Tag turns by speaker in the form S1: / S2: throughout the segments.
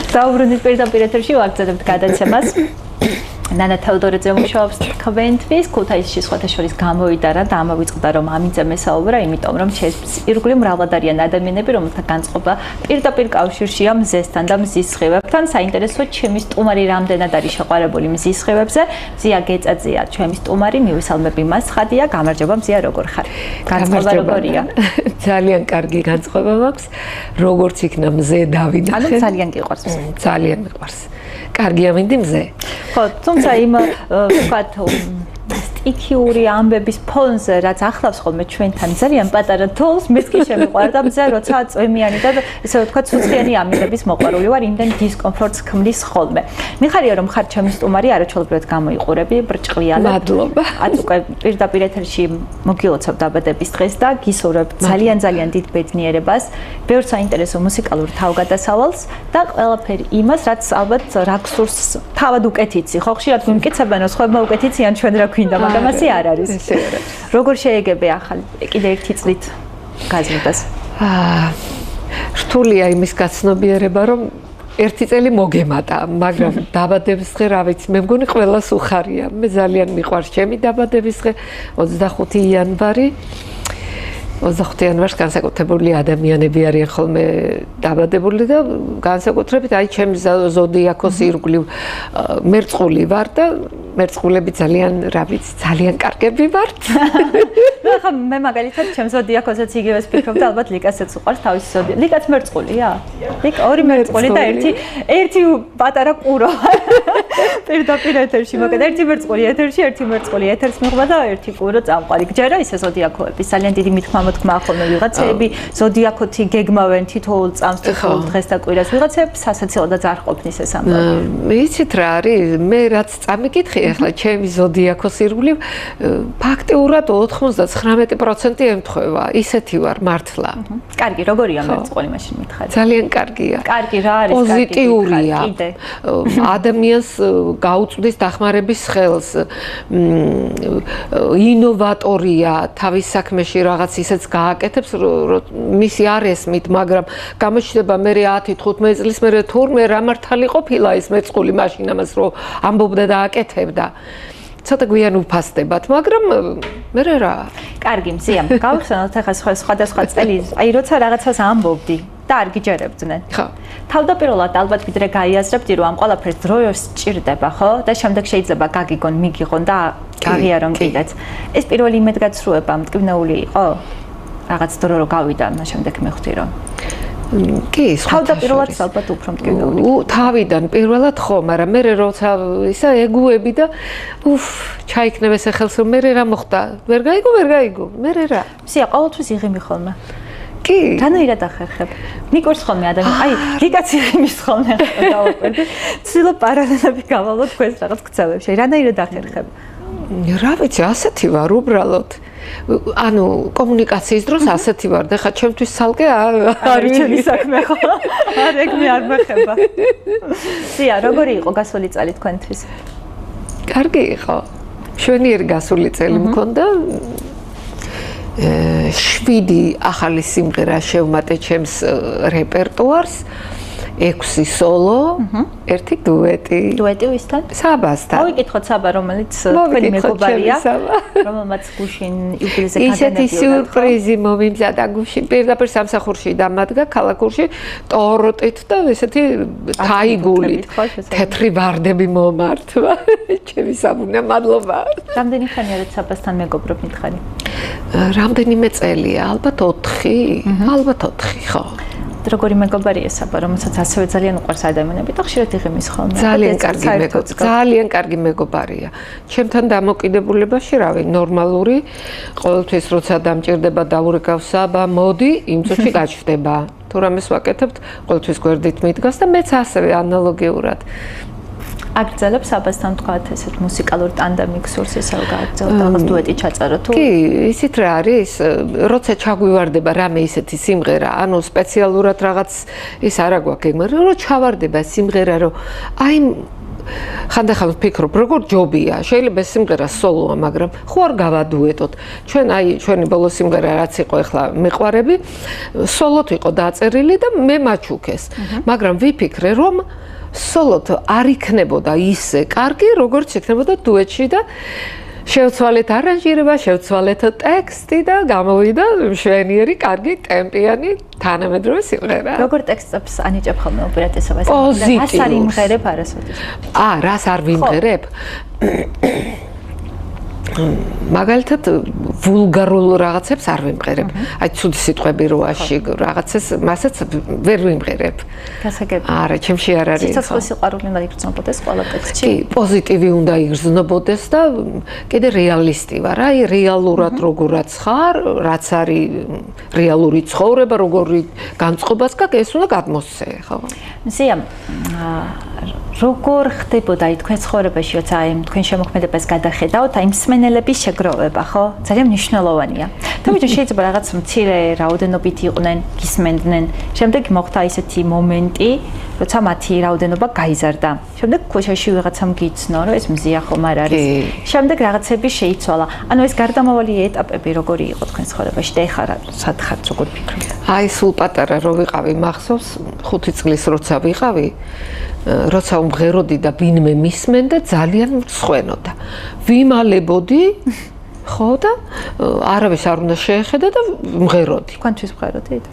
S1: დაუბრუნდით პირდაპირ ეთერში ვაგრძელებთ გადაცემას. ნანა თეოდორიძე მუშაობს კვენტვის ქუთაისში სხვათა შორის გამოვიდა და ამოვიწყდა რომ ამიძე მესაუბრა, იმიტომ რომ ირგვლივ მრავლად არიან ადამიანები, რომელთა განწყობა პირდაპირ კავშირშია მზესთან და მზის სხივებთან. საინტერესოა, ჩემი სტუმარი რამდენად არის შეყვარებული მზის სხივებზე. მზია გეწაძეა, ჩემი სტუმარი, მივისალმები მას. ხადია, გამარჯობა მზია, როგორ ხარ? განწყობა როგორია?
S2: ძალიან კარგი განწყობა მაქვს. როგორც იქნა მზე დავინახე.
S1: ანუ ძალიან გიყვარს მზე.
S2: ძალიან მიყვარს. კარგია მინდი მზე.
S1: ხო, თუმცა იმ ვთქვათ სტიქიური ამბების ფონზე, რაც ახლავს ხოლმე ჩვენთან ძალიან პატარა თოლს, მეც კი შემიყვარდა მზე, როცა წვიმიანი და ესე ვთქვათ ცუცქიანი ამინდების მოყვარული ვარ, იმდენ დისკომფორტს ქმნის ხოლმე. მიხარია რომ ხარ ჩემი სტუმარი, არაჩვეულებრივად გამოიყურები, ბრჭყლიანად.
S2: მადლობა.
S1: უკვე პირდაპირ ეთერში მოგილოცავ დაბადების დღეს და გისურვებ ძალიან დიდ ბედნიერებას, ბევრ საინტერესო მუსიკალურ თავგადასავალს და ყველაფერი იმას, რაც ალბათ რა გსურს თავად უკეთიცი. ხო, ხშირად გვიმკიცებენ, რომ სხვებმა უკეთიციან, ჩვენ რა გვინდა, მაგრამ ასე არ არის. როგორ შეეგებე ახალი კიდე ერთი წლით გაზრდას?
S2: რთულია იმის გაცნობიერება, რომ ერთი წელი მოგემატა, მაგრამ დაბადების დღე რა ვიცი, მე მგონი ყველას უხარია. მე ძალიან მიყვარს ჩემი დაბადების დღე, 25 იანვარი. 25 იანვარს განსაკუთრებული ადამიანები არიან ხოლმე დაბადებული და განსაკუთრებით აი ჩემი ზოდიაქოს ირგვლივ მერწყული ვარ და მერწყულები ძალიან რა ვიცი ძალიან კარგები ვართ.
S1: ნუ ახლა მე მაგალითად ჩემ ზოდიაქოსაც იგივეს ვფიქრობ და ალბათ ლიკასაც უყვარს თავისი ზოდიაქო. ლიკაც მერწყულია? ლიკა ორი მერწყული და ერთი პატარა ყურო. პირდაპირ ეთერში, მაგრამ ერთი მერწყული ეთერში, ერთი მერწყული ეთერს მიყვება და ერთი ყურო წამყვარი. გჯერა ისე ზოდიაქოების ძალიან დიდი მოთქმა ხოლმე ვიღაცები ზოდიაქოთი გეგმავენ თითოეულ წამს თითოეულ დღეს და კვირას ვიღაცებს სასაცილოდაც არ ყოფნის ეს ამბავი.
S2: იცით რა არის? მე რაც წამიკითხე ახლა ჩემი ზოდიაქოს ირგვლივ ფაქტიურად 99% ემთხვევა. ისეთი ვარ მართლა.
S1: კარგი, როგორია მერწყული მაშინ მითხარი?
S2: ძალიან კარგია.
S1: კარგი რა არის?
S2: პოზიტიურია. ადამიანს გაუწვდის დახმარების ხელს. ინოვატორია, თავის საქმეში რაღაც ისეც გააკეთებს, მისი არ ესმით, მაგრამ გამოჩნდება მე 10-15 წლის მერე თურმე რა მართალი ყოფილა ეს მერწყული მაშინ ამას რომ ამბობდა და აკეთებდა. ცოტა გვიან უფასდებათ, მაგრამ მე რა.
S1: კარგი, მზია, გავიხსენოთ ახლა სხვადასხვა წელი, აი როცა რაღაცას ამბობდი და არ გიჯერებდნენ.
S2: ხო.
S1: თავდაპირველად ალბათ ვიდრე გაიაზრებდი, რომ ამ ყველაფერს დროებს სჭირდება, ხო? და შემდეგ შეიძლება გაგიგონ, მიგიღონ და აღიარონ კიდეც. ეს პირველი იმედგაცრუება მტკივნეული იყო? რაღაც დრო რო გავიდა, მას შემდეგ მეხვდი რომ
S2: კი,
S1: თავდაპირველად ალბათ უფრო მტკივნეული.
S2: თავიდან პირველად ხო, მაგრამ მე როცა ისა ეგუები და ჩაიქნებ ესე ხელს რომ მე რა მოხდა? ვერ გაიგო, მე რა.
S1: მზია, ყოველთვის იღიმი ხოლმე.
S2: კი.
S1: რანაირად ახერხებ? მიყვარს ხოლმე ადამიანი. აი, ლიკაც იღიმის ხოლმე დავაკვირდი. ცდილობ პარალელები გავალოთ თქვენს რაღაც ქცევებში. რანაირად ახერხებ?
S2: რა ვიცი, ასეთი ვარ უბრალოდ. ანუ კომუნიკაციის დროს ასეთი ვარ და ხა ჩემთვის ცალკე
S1: არის ჩემი საქმე ხო? არ ეგ მე არ მეხება. სია, როგორი იყო გასული წელი თქვენთვის?
S2: კარგი იყო. შვენიერი გასული წელი მქონდა. 7 ახალი სიმღერა შევმატე ჩემს რეპერტუარს. 6 სოლო, 1 დუეტი.
S1: დუეტი ვისთან?
S2: საბასთან.
S1: მოვიკითხოთ საბა, რომელიც თქვენი მეგობარია, რომელმაც გუშინ იუბილეზე გადანებიოდა.
S2: ისეთი სიურპრიზი მომიმზადა გუშინ პირდაპირ სამსახურში დამადგა ქალაქურში ტორტით და ესეთი თაიგულით. თეთრი ვარდები მომართვა. ჩემი საბუნა, მადლობა.
S1: რამდენი ხანია რაც საბასთან მეგობრობ მითხარი?
S2: რამდენიმე წელია, ალბათ 4. ალბათ 4, ხო.
S1: როგორი მეგობარია საბა, რომელსაც ასევე ძალიან უყვარს ადამიანები და ხშირად იღიმის ხოლმე.
S2: ძალიან კარგი მეგობარია. ჩემთან დამოკიდებულებაში, რავი, ნორმალური, ყოველთვის როცა დამჭირდება დაურეკავ საბა, მოდი, იმ წუთში გაჩვდება. თუ რამეს ვაკეთებთ, ყოველთვის გვერდით მიდგას და მეც ასევე ანალოგიურად.
S1: აგრძელებ საბასთან თქვათ ესეთ მუსიკალურ ტანდემი გსურს ისევ გააგრძელოთ რაღაც დუეტი ჩაწერო თუ
S2: კი ისეთ რა არის როცა ჩაგვივარდება რამე ისეთი სიმღერა ანუ სპეციალურად რაღაც ის არა გვაქვს მაგრამ რომ ჩავარდება სიმღერა რომ აი ხანდახან ვფიქრობ, როგორ ჯობია, შეიძლება სიმღერა სოლოა, მაგრამ ხო არ გავადუეტოთ. ჩვენ ჩვენი ბოლო სიმღერა რაც იყო ახლა მეყვარები, სოლოთ იყო დაწერილი და მე მაჩუქეს. მაგრამ ვიფიქრე, რომ სოლოთ არ იქნებოდა ისე კარგი, როგორც იქნებოდა დუეტში და შევცვალეთ არანჟირება, შევცვალეთ ტექსტი და გამოვიდა მშვენიერი, კარგი, ტემპიანი, თანამედროვე სიმღერა.
S1: როგორ ტექსტებს ანიჭებ ხოლმე უპირატესობას?
S2: რას
S1: არ იმღერებ არასოდეს?
S2: რას არ ვიმღერებ? მაგალითად ვულგარულ რაღაცებს არ ვიმღერებ. აი ცუდი სიტყვები როაში რაღაცას მასაც ვერ ვიმღერებ.
S1: გასაგებია.
S2: არა, ჩემში არ არის.
S1: სიცოცხლის სიყვარული უნდა იგრძნობოდეს ყველა ტექსტში.
S2: კი, პოზიტივი უნდა იგრძნობოდეს და კიდე რეალისტი ვარ. აი რეალურად როგორაც ხარ, რაც არის რეალური ცხოვრება, როგორი განწყობაც გაქვს, ეს უნდა გადმოსცე, ხო?
S1: ზია, როგორ ხდებოდა თქვენ ცხოვრებაში, როცა აი თქვენ შემოქმედებას გადახედავთ, აი მსმენელების შეგროვება, ხო? ძალიან მნიშვნელოვანია. თუმცა შეიძლება რაღაც მცირე რაოდენობით იყვნენ, გისმენდნენ. შემდეგ მოხდა ისეთი მომენტი, როცა მათი რაოდენობა გაიზარდა. შემდეგ ქუჩაში ვიღაცამ გიცნო, რომ ეს მზია ხომ არ არის. შემდეგ რაღაცები შეიცვალა. ანუ ეს გარდამავალი ეტაპები როგორი იყო თქვენ ცხოვრებაში და ეხლა სად ხართ, როგორ ფიქრობთ?
S2: აი სულ პატარა რო ვიყავი, მახსოვს 5 წლის როცა ვიყავი, როცა უმღეროდი და ვინმე მისმენდა, ძალიან მსხვენოდა. ვიმალებოდი, ხო და არავის არ უნდა შეეხედა და ვმღეროდი.
S1: თქვენთვის ვმღეროდით?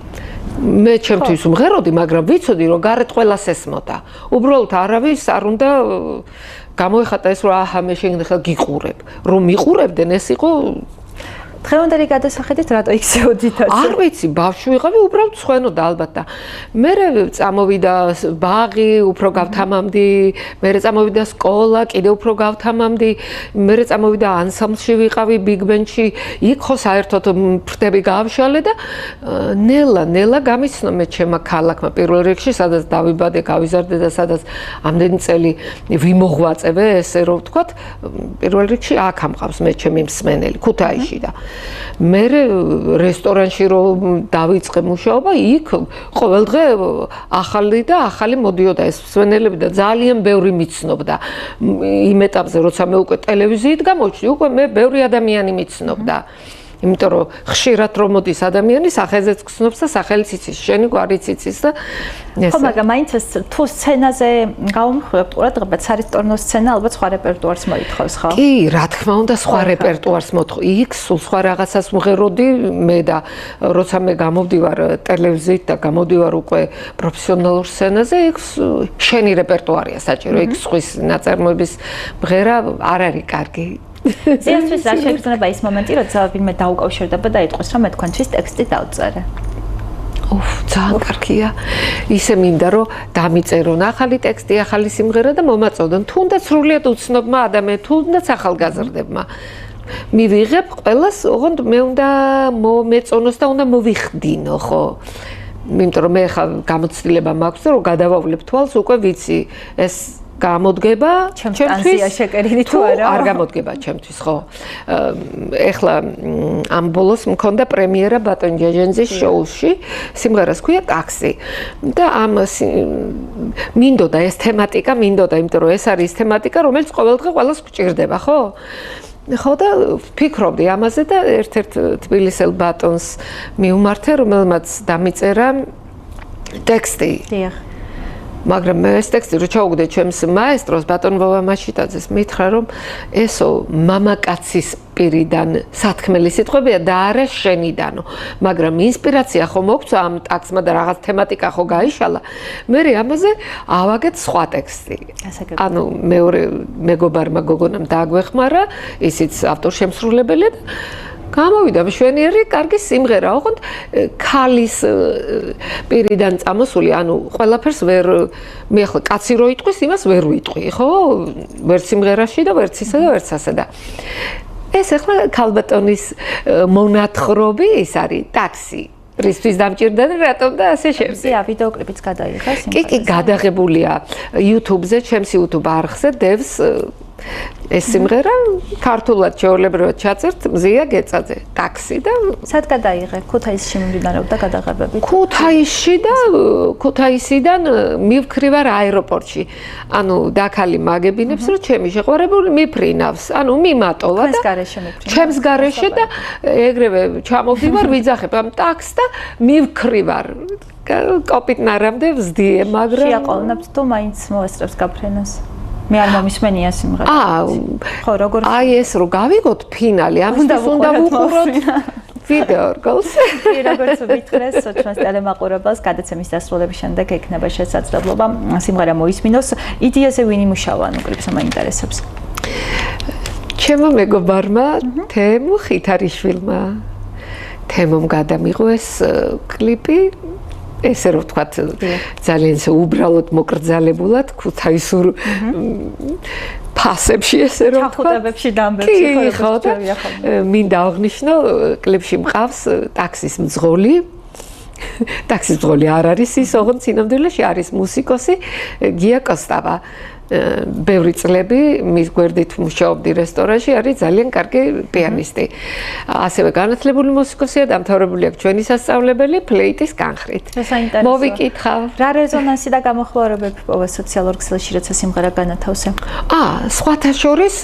S2: მე ჩემთვის ვმღეროდი, მაგრამ ვიცოდი, რომ გარეთ ყველას ესმოდა. უბრალოდ არავის არ უნდა გამოეხატა ეს, რომ აჰა, მე შეგნახა გიყურებ. რომ მიყურებდნენ, ეს იყო
S1: დღევანდელი გადასახედით რატო იქცეოდით ასე?
S2: არ ვიცი, ბავშვი ვიყავი, უბრალოდ სხვენოდა ალბათ და მე წამოვიდა ბაღი, უფრო გავთამამდი, მე წამოვიდა სკოლა, კიდე უფრო გავთამამდი, მე წამოვიდა ანსამბლში ვიყავი, ბიგ ბენდში, იქ ხო საერთოდ ფრთები გაავშალე და ნელა გამიცნო მე ჩემმა ქალაქმა პირველ რიგში, სადაც დავიბადე, გავიზარდე და სადაც ამდენი წელი ვიმოღვაწე, ესე რომ ვთქვათ, პირველ რიგში აქ ამყავს მე ჩემი მსმენელი, ქუთაისში და მე რესტორანში რომ დავიწყე მუშაობა, იქ ყოველდღე ახალი მოდიოდა ეს მსმენელები და ძალიან ბევრი მიცნობდა. იმ ეტაპზე, როცა მე უკვე ტელევიზიით გამოჩნდი, უკვე მე ბევრი ადამიანი მიცნობდა. იმიტომ რომ ხშირად რომ მოდის ადამიანი, სახეზეც გცნობს და სახელიც იცის, შენი გვარიც იცის და ეს.
S1: ხო, მაგრამ მაინც ეს თუ სცენაზე გავუმხვილებთ ყურადღებაც, არესტორნოს სცენა ალბათ სხვა რეპერტუარს მოითხოვს, ხო?
S2: კი, რა თქმა უნდა, სხვა რეპერტუარს მოთხოვ. იქ სულ სხვა რაღაცას ვმღეროდი მე და როცა მე გამოვდივარ ტელევიზიით და გამოვდივარ უკვე პროფესიონალურ სცენაზე, იქ შენი რეპერტუარია საჭირო, იქ სხვის ნაწარმოების მღერა არ არის კარგი.
S1: ზიანთვის რა შეგრძნება ის მომენტი, როცა ვინმე დაუკავშირდება და იტყვის, რომ მე თქვენთვის ტექსტი დავწერე.
S2: ძალიან კარგია. ისე მინდა რომ დამიწერონ ახალი ტექსტი, ახალი სიმღერა და მომაწოდონ. თუნდაც სრულიად უცნობმა ადამიანმა, თუნდაც ახალგაზრდებმა. მივიღებ ყველას, ოღონდ მე უნდა მომეწონოს და უნდა მოვიხდინო, ხო? იმიტომ რომ მე ხა გამოცდილება მაქვს, რომ გადავავლებ თვალს, უკვე ვიცი ეს გამოდგება
S1: ჩემთვის შეკერილი თუ არა?
S2: არ გამოდგება ჩემთვის, ხო. ეხლა ამ ბოლოს მქონდა პრემიერა ბატონ ჯაჯენძის შოუში, სიმღერას ქვია ტაქსი. და ამ მინდოდა ეს თემატიკა, იმიტომ რომ ეს არის თემატიკა, რომელიც ყოველდღე ყველას გვჭირდება, ხო? ხო და ვფიქრობდი ამაზე და ერთ-ერთ თბილისელ ბატონს მიუმართე, რომელმაც დამიწერა ტექსტი.
S1: დიახ.
S2: მაგრამ მე ეს ტექსტი რო ჩაუგდე ჩემს მაესტროს ბატონ ვოვა მაშიტაძეს, მითხრა რომ ესო მამაკაცის პირიდან სათქმელი სიტყვებია და არა შენიდანო, მაგრამ ინსპირაცია ხო მოგწვა ამ ტექსტმა და რაღაც თემატიკა ხო გაიშალა, მე ამაზე ავაგეთ სხვა ტექსტი. ანუ მეორე მეგობარმა გოგონამ დააგვეხმარა, ისიც ავტორშემსრულებელია და გამოვიდა მშვენიერი, კარგი სიმღერა, ოღონდ ქალის პირიდან წამოსული, ანუ ყველაფერს ვერ მე ახლა კაცი რო იტყვის, იმას ვერ ვიტყვი, ხო? ვერ სიმღერაში და ვერც ისე და ვერც ასე და ეს ახლა ქალბატონის მონათხრობი ის არის ტაქსი. რისთვის დამჭირდა და რატომ და ასე შემდეგ.
S1: ზია, ვიდეო კლიპიც გადაიღეს?
S2: კი, გადაღებულია YouTube-ზე, ჩემს YouTube არხზე დევს ეს სიმღერა ქართულად შეულებრივად ჩაწერთ მზია გეწაძე ტაქსი და
S1: სად გადაიღე? ქუთაისში მიმდინარეობდა გადაღებები.
S2: ქუთაისიდან მივქრი ვარ აეროპორტში. ანუ დაქალი მაგებინებს რომ ჩემი შეყვარებული მიფრინავს. ანუ მიმატოვა და ჩემს გარეშე და ეგრევე ჩამოვდივარ ვიძახებ ამ ტაქსს და მივქრი ვარ. კოპით ნარამდე ვზდიე, მაგრამ
S1: შეაყოლნებთ თუ მაინც მოესწრებს გაფრენას. მე არ მომისმენია სიმღერა. ხო, როგორ
S2: აი ეს რო გავიგოთ ფინალი, ამისთვის უნდა ვუყუროთ ვიდეო რგოლს.
S1: როგორც ვიტყრეს, ჩვენს ტელემაყურებელს გადაცემის დასრულების შემდეგ ექნება შესაძლებლობა სიმღერა მოისმინოს. იდეაზე ვინ იმუშავა, ანუ კლიპს მაინტერესებს.
S2: ჩემო მეგობარმა თემო ხითარიშვილმა. თემომ გადამიღო ეს კლიპი. ესე რომ ვთქვათ, ძალიან უბრალოდ მოკრძალებულად ქუთაისურ ფასებში ესე რომ ვთქვათ,
S1: ჩახუტებებში დამბებში
S2: ხო, მინდა აღნიშნო, კლიპში მყავს ტაქსის მძღოლი. ტაქსის მძღოლი არ არის ის, ოღონდ სინამდვილეში არის მუსიკოსი გია კოსტავა. ბევრი წლები მის გვერდით მუშაობდი რესტორანში, არის ძალიან კარგი პიანისტი. ასევე განათლებული მუსიკოსია, დამთავრებული აქვს ჩვენი სასწავლებელი ფლეიტის განხრით. მოვიკითხავ.
S1: რა რეზონანსი და გამოხმაურებები პოვა სოციალურ ქსელში, როცა სიმღერა განათავსე?
S2: სხვათა შორის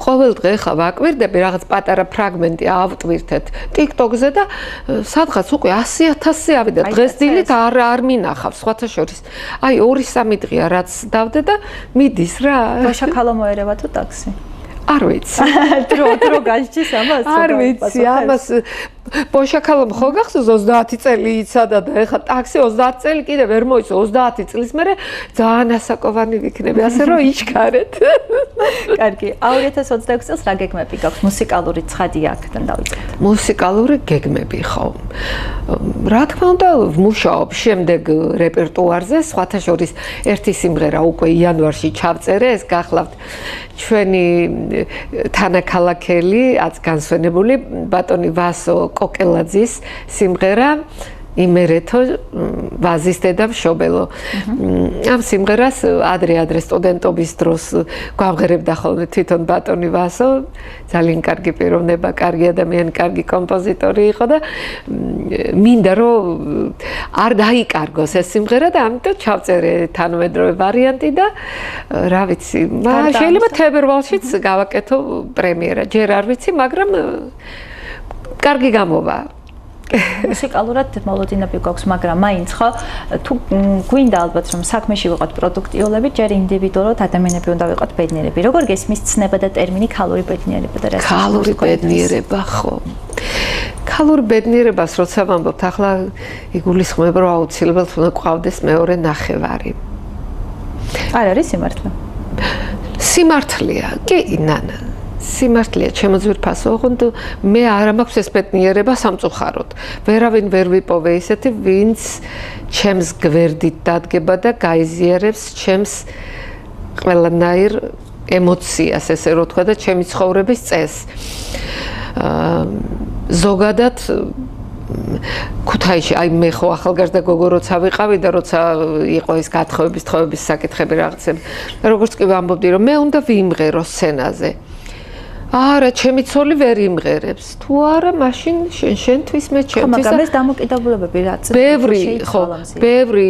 S2: ყოველ დღე ხა ვაკვირდები რაღაც პატარა ფრაგმენტი ავტვირთეთ TikTok-ზე და სადღაც უკვე 100,000 ავიდა. დღეს დილით არ მინახავს სხვათა შორის. აი 2-3 დღეა რაც დავდე და მიდის რა.
S1: ბოშაქალო მოერევა თუ ტაქსი?
S2: არ ვიცი.
S1: დრო გაიჭის ამას?
S2: არ ვიცი, ამას ბოშაქალომ ხო გახსოვს 30 წელი იცადა და ეხლა ტაქსი 30 წელი კიდე ვერ მოიწო 30 წლის მერე ძალიან ასაკოვანი ვიქნები, ასე რომ იჩქარეთ.
S1: კარგი, 2026 წელს რა გეგმები გაქვს? მუსიკალური ცხადი აქედან დავიწყეთ.
S2: მუსიკალური გეგმები ხო. რა თქმა უნდა, ვმუშაობ შემდეგ რეპერტუარზე, სხვათა შორის ერთი სიმღერა უკვე იანვარში ჩავწერე, ეს გახლავთ ჩვენი თანაქალაქელი, განსვენებული ბატონი ვასო კოკელაძის სიმღერა იმერეთო ვაზის დედა მშობელო. ამ სიმღერას ადრე სტუდენტობის დროს გვამღერებდა ხოლმე თვითონ ბატონი ვასო, ძალიან კარგი პიროვნება, კარგი ადამიანი, კარგი კომპოზიტორი იყო და მინდა რომ არ დაიკარგოს ეს სიმღერა და ამიტომ ჩავწერე თანამედროვე ვარიანტი და რა ვიცი, შეიძლება თებერვალშიც გავაკეთო პრემიერა, ჯერ არ ვიცი, მაგრამ კარგი გამოვა.
S1: მუსიკალურად მოლოდინები გვაქვს, მაგრამ მაინც ხო თუ გვინდა ალბათ რომ საქმეში ვიყოთ პროდუქტიულები, ჯერ ინდივიდუალურად ადამიანები უნდა ვიყოთ ბედნიერები. როგორ გესმის ცნება და ტერმინი ქალური ბედნიერება და რა?
S2: ქალური ბედნიერება ხო. ქალური ბედნიერებას როცა ვამბობთ, ახლა იგულისხმება რომ აუცილებლად უნდა გვყავდეს მეორე ნახევარი.
S1: არ არის სიმართლე?
S2: სიმართლეა, კი, ნანა. სიმართლეა ჩემო ძვირფასო, ოღონდ მე არ მაქვს ეს ბედნიერება სამწუხაროდ. ვერავინ ვერ ვიპოვე ისეთი, ვინც ჩემს გვერდით დადგება და გაიზიარებს ჩემს ყველანაირ ემოციას, ესე რომ ვთქვა და ჩემი ცხოვრების წესს. ზოგადად ქუთაისში, აი მე ხო ახალგაზრდა გოგო როცა ვიყავი და როცა იყო ეს გათხოვების, თხოვების საკითხები რაღაცები, როგორც კი ვამბობდი რომ მე უნდა ვიმღერო სცენაზე. არა, ჩემი ცოლი ვერ იმღერებს. თუ არა, მაშინ შენთვის მე ჩემთვის.
S1: მაგრამ ეს დამოკიდებულებები რაც
S2: ბევრი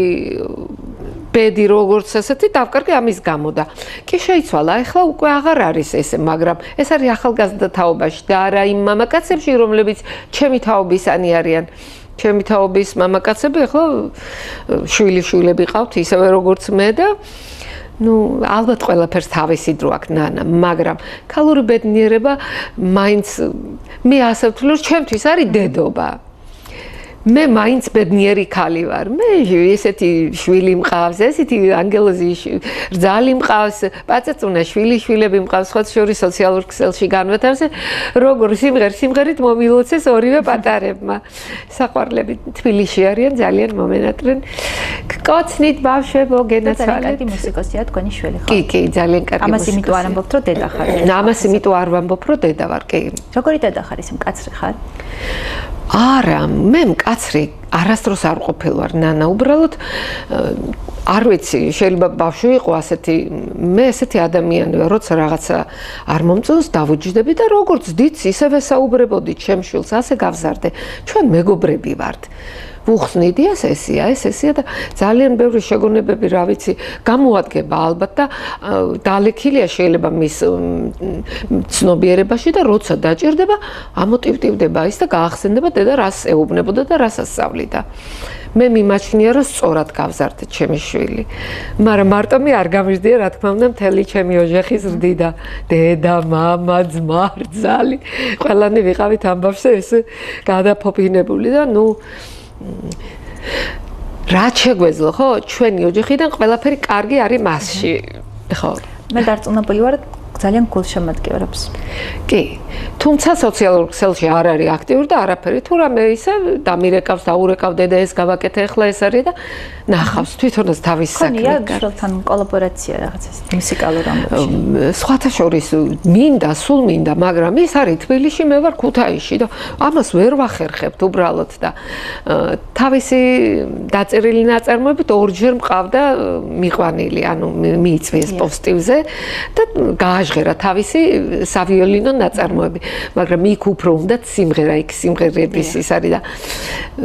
S2: ბედი როგორც ასეთი დავკარგე ამის გამო და კი შეიცვალა. ეხლა უკვე აღარ არის ესე, მაგრამ ეს არის ახალგაზრდა თაობაში და არა იმ მამაკაცებში, რომლებიც ჩემი თაობისანი არიან. ჩემი თაობის მამაკაცები ეხლა შვილიშვილები ყავთ ისევე როგორც მე და ალბათ ყველაფერს თავისი დრო აქვს ნანა, მაგრამ ქალური ბედნიერება მაინც მე ასე ვთვლი, რომ ჩემთვის არის დედობა. მე მაინც ბედნიერი ქალი ვარ. მე ესეთი შვილი მყავს, ესეთი ანგელოზი რძალი მყავს, პაწაწუნა შვილიშვილები მყავს, სხვა შორის სოციალურ ქსელში განვათავსე, როგორ სიმღერით მომილოცეს ორივე პატარებმა. საყვარლები თბილისში არიან, ძალიან მომენატრენ. გკოცნით ბავშვებო, გენაცვალეთ.
S1: კარგი მუსიკოსია თქვენი შვილი ხო?
S2: კი, ძალიან კარგი მუსიკოსია.
S1: ამას იმიტომ არ ამბობთ, რომ დედა ხარ.
S2: ამას იმიტომ არ ვამბობ, რომ დედა ვარ, კი.
S1: როგორი დედა ხარ, ისე მკაცრი ხარ?
S2: არა, მე მკაცრი არასდროს არ ყოფილ ვარ, ნანა, უბრალოდ არ ვიცი, შეიძლება ბავშვი იყო ასეთი, მე ესეთი ადამიანი ვარ, როცა რაღაცა არ მომწონს, დავუჯდები და როგორც დიც ისევე საუბრებოდი ჩემს შვილს, ასე გავზარდე. ჩვენ მეგობრები ვართ. ვუხსნიდი ესეა და ძალიან ბევრი შეგონებები, რა ვიცი, გამოადგება ალბათ და დალექილია შეიძლება მის ცნობიერებაში და როცა დაჭირდება, ამოტივტივდება ის და გაახსენდება დედა რას ეუბნებოდა და რას ასწავლიდა. მე მიმაჩნია, რომ სწორად გავზარდე ჩემი შვილი. მაგრამ მარტომი არ გამიждია, რა თქმა უნდა, მთელი ჩემი ოჯახი ზრდიდა. დედა, მამა, ძმა, რძალი, ყველანი ვიყავით ამბავში ესე გადაფოფინებული და რაც შეგვეძლო, ხო, ჩვენი ოჯახიდან ყველაფერი კარგი არის მასში, ხო.
S1: მე დარწმუნებული ვარ, ძალიან გულშემატკივრებს.
S2: კი, თუმცა სოციალურ ქსელში არ არის აქტიური და არაფერი, თუ რამე ისე დამირეკავს, დაურეკავ დედა ეს გავაკეთე, ახლა ეს არის და ნახავს თვითონაც თავის საქმე.
S1: ხონია შვილთან კოლაბორაცია რაღაც ეს მუსიკალურ ამბებში.
S2: სხვათა შორის სულ მინდა, მაგრამ ის არის თბილისში, მე ვარ ქუთაისში და ამას ვერ ვახერხებთ უბრალოდ და თავისი დაწერილი ნაწარმოებით ორჯერ მყავდა მიყვანილი, ანუ მიიწვიეს პოსტივზე და გააჟღერა თავისი სავიოლინო ნაწარმოები, მაგრამ იქ უფრო უნდა სიმღერა, იქ სიმღერების ის არის და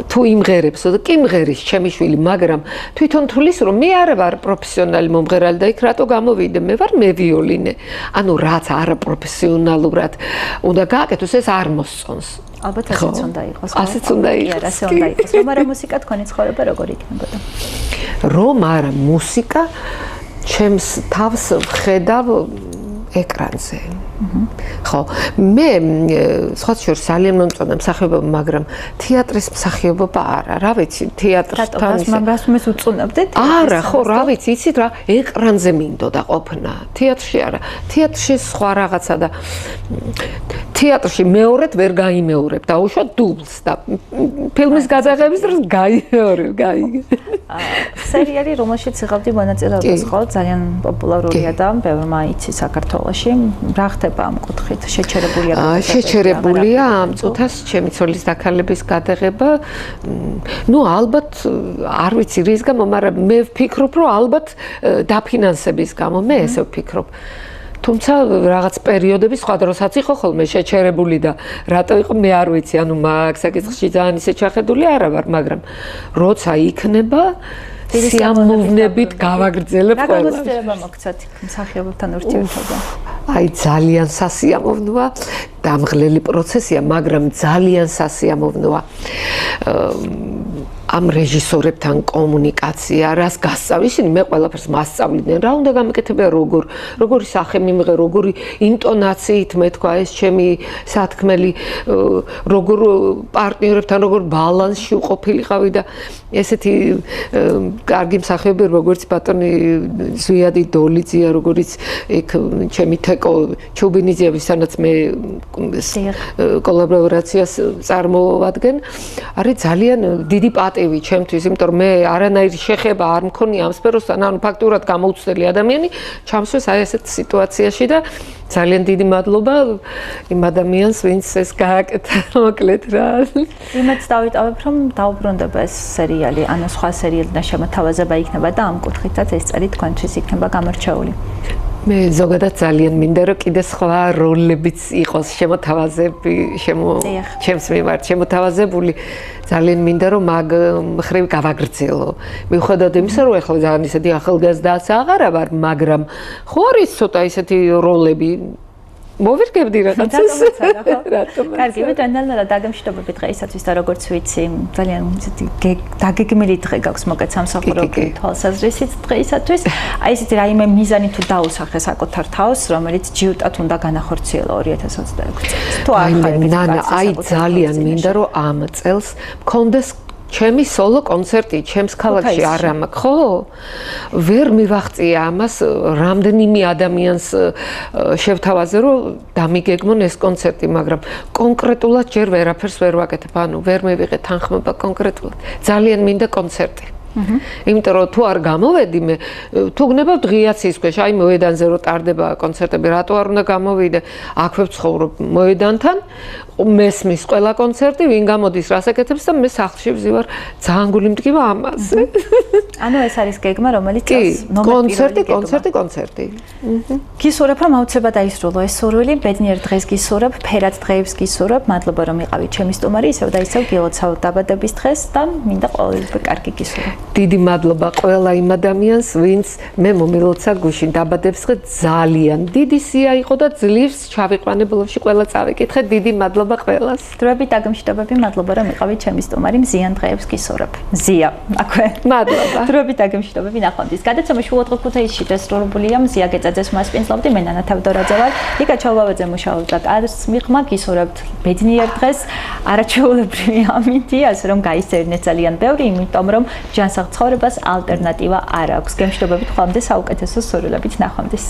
S2: თუ იმღერებსო და კი მღერის ჩემი შვილი, მაგრამ თვითონ თulis რომ მე არ ვარ პროფესიონალი მომღერალი და იქ რატო გამოვიდე, მე ვარ მევიოლინე. ანუ რაც არაპროფესიონალურად უნდა გააკეთოს, ეს არ მოსწონს.
S1: ალბათ ასეც უნდა იყოს.
S2: ასეც უნდა იყოს.
S1: ასე უნდა იყოს. რომ არა მუსიკა თქვენი ცხოვრება როგორ იქნებოდა?
S2: რომ არა მუსიკა ჩემს თავს ვხედავ ეკრანზე. ხო, მე სხვათა შორის ძალიან მომწონდა მსახიობობა, მაგრამ თეატრის მსახიობობა არა. რა ვიცი, თეატრთან
S1: მას უწუნებდეთ?
S2: არა, ხო, რა ვიცი, იცით რა, ეკრანზე მინდოდა ყოფნა. თეატრში არა. თეატრში სხვა რაღაცა და თეატრში მეორედ ვერ გაიმეორებ, დაუშვათ დუბლს და ფილმის გადაღების დროს გაიმეორებ,
S1: სერიალი, რომელშიც იღებდი მონაწილეობას, ხო, ძალიან პოპულარულია და ბევრმა იცი საქართველოში. რა ხდება ამ კუთხით?
S2: შეჩერებულია ამ წუთას ჩემი ცოლის დაქალების გადაღება. ალბათ არ ვიცი რის გამო, მაგრამ მე ვფიქრობ, რომ ალბათ დაფინანსების გამო, მე ესე ვფიქრობ. თუმცა რაღაც პერიოდები სხვა დროსაც იყო ხოლმე შეჩერებული და რატო იყო მე არ ვიცი, ანუ მაგ საკითხში ძალიან ისე ჩახედული არა ვარ, მაგრამ როცა იქნება სიამოვნებით გავაგრძელებ ყველას.
S1: რა გამოცდილება მოგცათ მსახიობებთან ურთიერთობა?
S2: აი ძალიან სასიამოვნოა, დამღლელი პროცესია, მაგრამ ძალიან სასიამოვნოა. ამ რეჟისორებთან კომუნიკაცია, რას გასწავ, ისინი მე ყველაფერს მასწავლიდნენ, რა უნდა გამეკეთებია, როგორი სახე მიმღე, როგორი ინტონაციით მე თქვა ეს ჩემი სათქმელი, როგორ პარტნიორებთან როგორ ბალანსში უყოფილიყავი და ესეთი კარგი მსახიობი როგორც ბატონი ზვიადი დოლიძია, როგორც იქ ჩემი თეკო ჩუბინიძე, ვისთანაც მე კოლაბორაციას წარმოვადგენ, არის ძალიან დიდი პატივი ჩემთვის, იმიტომ რომ მე არანაირი შეხება არ მქონია ამ სფეროსთან, ანუ ფაქტურად გამოუცდელი ადამიანი ჩამსვეს აი ესეთ სიტუაციაში და ძალიან დიდი მადლობა იმ ადამიანს, ვინც ეს გააკეთა, მოკლედ რა.
S1: იმედს დავიტოვებ, რომ დაუბრუნდება ეს სერიალი, ანუ სხვა სერიალიდან შემოთავაზება იქნება და ამ კუთხითაც ეს წელი თქვენთვის იქნება გამორჩეული.
S2: მე ზოგადად ძალიან მინდა რომ კიდე სხვა როლებიც იყოს ჩემს მიმართ შემოთავაზებული. ძალიან მინდა რომ მაგ მხრივ გავაგრძელო. მიუხედავად იმისა, რომ ახლა ძალიან ისეთი ახალგაზრდაც აღარა ვარ, მაგრამ ხო არის ცოტა ისეთი როლები მოვირგებდი რაღაცას.
S1: კარგი, მე დანალდა დაგემშვიდობები დღეისათვის და როგორც ვიცი, ძალიან ისეთი დაგეგმილი დღე გაქვს მოგეთ სამსახურობრივი თვალსაზრისით დღეისათვის. აი ესეთი რაიმე მიზანი თუ დაუსახე საკუთარ თავს, რომელიც ჯიუტად უნდა განახორციელო 2026 წელს. თუ არ ხარებით
S2: აი ძალიან მინდა რომ ამ წელს მქონდეს ჩემი სოლო კონცერტი ჩემს ქალაქში არა მაქვს, ხო? ვერ მივაღწია ამას, რამდენიმე ადამიანს შევთავაზე, რომ დამიგეგმონ ეს კონცერტი, მაგრამ კონკრეტულად ჯერ ვერაფერს ვერ ვაკეთებ, ანუ ვერ მივიღე თანხმობა კონკრეტულად. ძალიან მინდა კონცერტი. იმიტომ რომ თუ არ გამოვედი მე თუ გნებავ დღიაც ის ქვეშ აი მოედანზე რო ტარდება კონცერტები რატო არ უნდა გამოვიდე აქვე ვცხოვრობ მოედანთან მესმის ყველა კონცერტი ვინ გამოდის რას აკეთებს და მე სახლში ვზივარ ძალიან გული მდგივა ამაზე
S1: ანუ ეს არის გეგმა რომელიც
S2: კონცერტი
S1: გისურვებ რომ აუცილებლად დაისრულო ეს სურვილი ბედნიერ დღეს გისურვებ ფერად დღეებს გისურვებ მადლობა რომ იყავით ჩემი სტუმარი ისევ და ისევ გილოცავ დაბადების დღეს და მინდა ყოველთვის კარგი გისურვო
S2: დიდი მადლობა ყველა იმ ადამიანს ვინც მე მომილოცა გუშინ დაბადების დღე ძალიან დიდი სია იყო და ძლივს ჩავიყვანებულებში ყველა წავიკითხე დიდი მადლობა ყველას
S1: დროებით დაგემშვიდობები მადლობა რომ იყავით ჩემი სტუმარი მზიან დღეებს გისურვებ მზია აქვე
S2: მადლობა
S1: დროებით დაგემშვიდობები ნახვამდის გადაცემა შუადღე ქუთაისში დასრულებულია მზია გეწაძეს მასპინძლობდი მე ნანა თავდორაძე ვარ იკა ჩალვავაძე მუშაობდა კადრს მიღმა გისურვებთ ბედნიერ დღეს არაჩვეულებრივი ამინდი ასე რომ გაისწერნეთ ძალიან ბევრი იმიტომ რომ ჯანსაღ ცხოვრებას ალტერნატივა არ აქვს გემშვიდობებით ხვამდის საუკეთესო სურვილებით ნახვამდის